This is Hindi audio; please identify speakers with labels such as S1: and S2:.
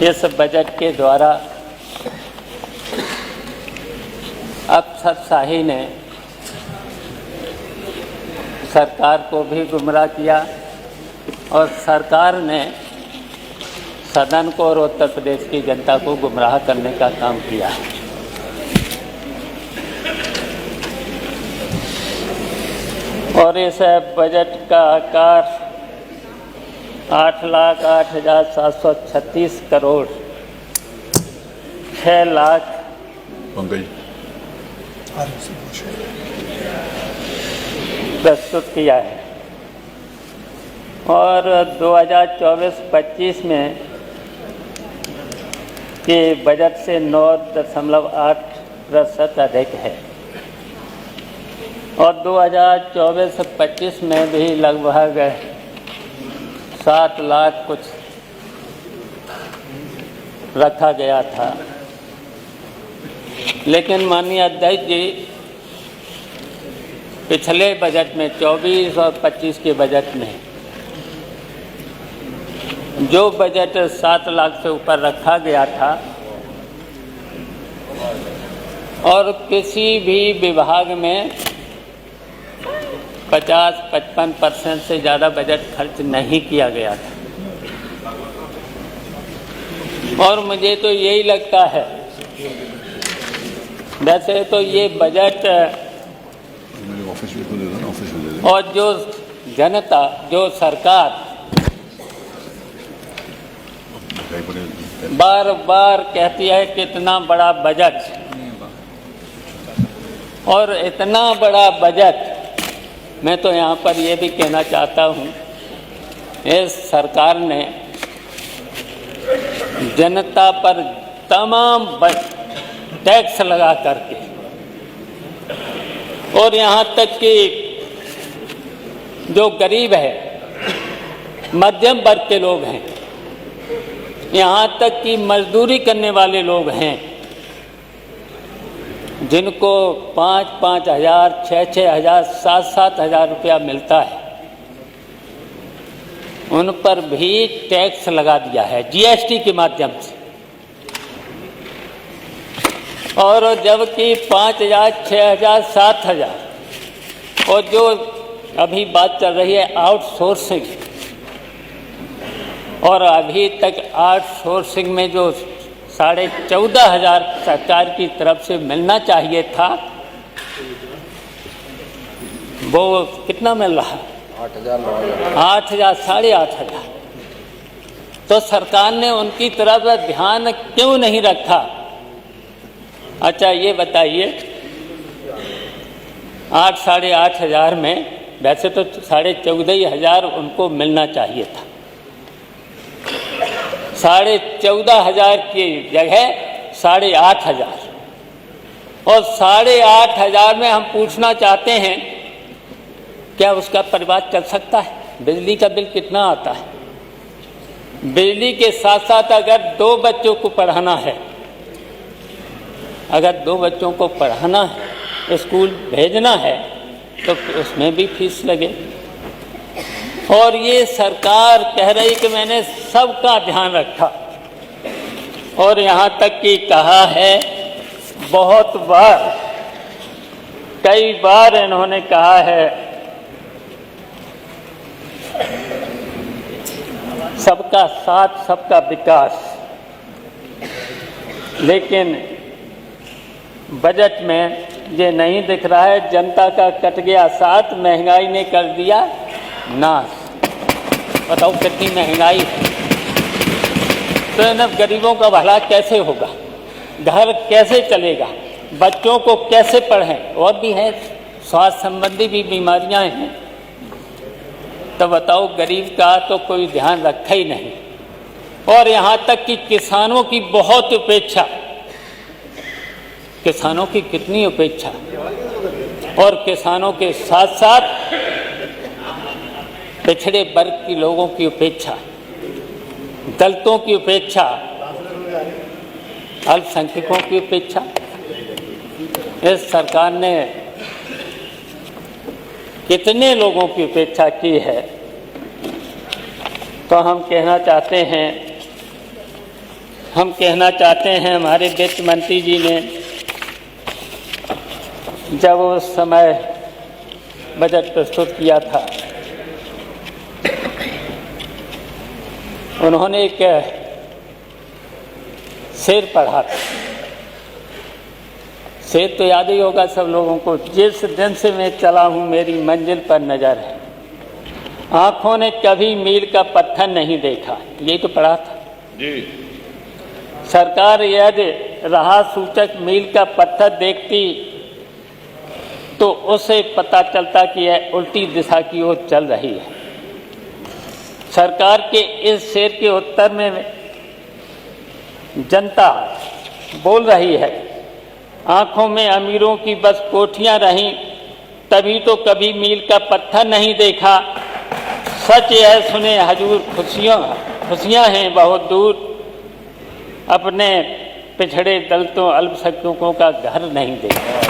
S1: इस बजट के द्वारा अफसरशाही ने सरकार को भी गुमराह किया और सरकार ने सदन को और उत्तर प्रदेश की जनता को गुमराह करने का काम किया है। और इस बजट का आकार 8,08,736 करोड़ 6 लाख प्रस्तुत किया है। और 2024-25 में के बजट से 9.8% अधिक है और 2024-25 में भी लगभग 7 लाख कुछ रखा गया था। लेकिन माननीय अध्यक्ष जी, पिछले बजट में 24 और 25 के बजट में जो बजट 7 लाख से ऊपर रखा गया था और किसी भी विभाग में 50-55% से ज़्यादा बजट खर्च नहीं किया गया था। और मुझे तो यही लगता है, वैसे तो ये बजट और जो जनता, जो सरकार बार बार कहती है कि इतना बड़ा बजट, और इतना बड़ा बजट, मैं तो यहाँ पर ये भी कहना चाहता हूँ, इस सरकार ने जनता पर तमाम टैक्स लगा करके और यहाँ तक कि जो गरीब है, मध्यम वर्ग के लोग हैं, यहाँ तक कि मजदूरी करने वाले लोग हैं, जिनको 5-5 हज़ार, 6-6 हज़ार, 7-7 हज़ार रुपया मिलता है, उन पर भी टैक्स लगा दिया है जीएसटी के माध्यम से। और जबकि 5 हज़ार, 6 हज़ार, 7 हज़ार, और जो अभी बात चल रही है आउटसोर्सिंग, और अभी तक आउटसोर्सिंग में जो 14,500 सरकार की तरफ से मिलना चाहिए था, वो कितना मिल रहा है? 8,000, 8,500। तो सरकार ने उनकी तरफ ध्यान क्यों नहीं रखा? अच्छा ये बताइए, 8,500 में वैसे तो 14,500 उनको मिलना चाहिए था। 14,500 की जगह 8,500, और 8,500 में हम पूछना चाहते हैं, क्या उसका परिवार चल सकता है? बिजली का बिल कितना आता है? बिजली के साथ साथ अगर 2 बच्चों को पढ़ाना है, अगर 2 बच्चों को पढ़ाना है, स्कूल भेजना है, तो उसमें भी फीस लगे। और ये सरकार कह रही कि मैंने सबका ध्यान रखा, और यहाँ तक कि कहा है, बहुत बार, कई बार इन्होंने कहा है सबका साथ, सबका विकास। लेकिन बजट में ये नहीं दिख रहा है। जनता का कट गया साथ, महंगाई ने कर दिया नाश। बताओ कितनी महंगाई है, तो इन गरीबों का भला कैसे होगा? घर कैसे चलेगा? बच्चों को कैसे पढ़ें? और भी है, स्वास्थ्य संबंधी भी बीमारियां हैं, तो बताओ गरीब का तो कोई ध्यान रखा ही नहीं। और यहाँ तक कि किसानों की बहुत उपेक्षा, किसानों की कितनी उपेक्षा, और किसानों के साथ साथ पिछड़े वर्ग के लोगों की उपेक्षा, दलितों की उपेक्षा, अल्पसंख्यकों की उपेक्षा। इस सरकार ने कितने लोगों की उपेक्षा की है, तो तो हम कहना चाहते हैं हमारे वित्त मंत्री जी ने जब उस समय बजट प्रस्तुत किया था, उन्होंने एक शेर पढ़ा था। शेर तो याद ही होगा सब लोगों को, जिस दिन से मैं चला हूँ मेरी मंजिल पर नजर है, आंखों ने कभी मील का पत्थर नहीं देखा। यही तो पढ़ा था
S2: जी।
S1: सरकार यदि राह सूचक मील का पत्थर देखती तो उसे पता चलता कि यह उल्टी दिशा की ओर चल रही है। सरकार के इस शेर के उत्तर में जनता बोल रही है, आंखों में अमीरों की बस कोठियां रहीं, तभी तो कभी मील का पत्थर नहीं देखा। सच यह सुने हजूर, खुशियां हैं बहुत दूर, अपने पिछड़े दलितों अल्पसंख्यकों का घर नहीं देखा।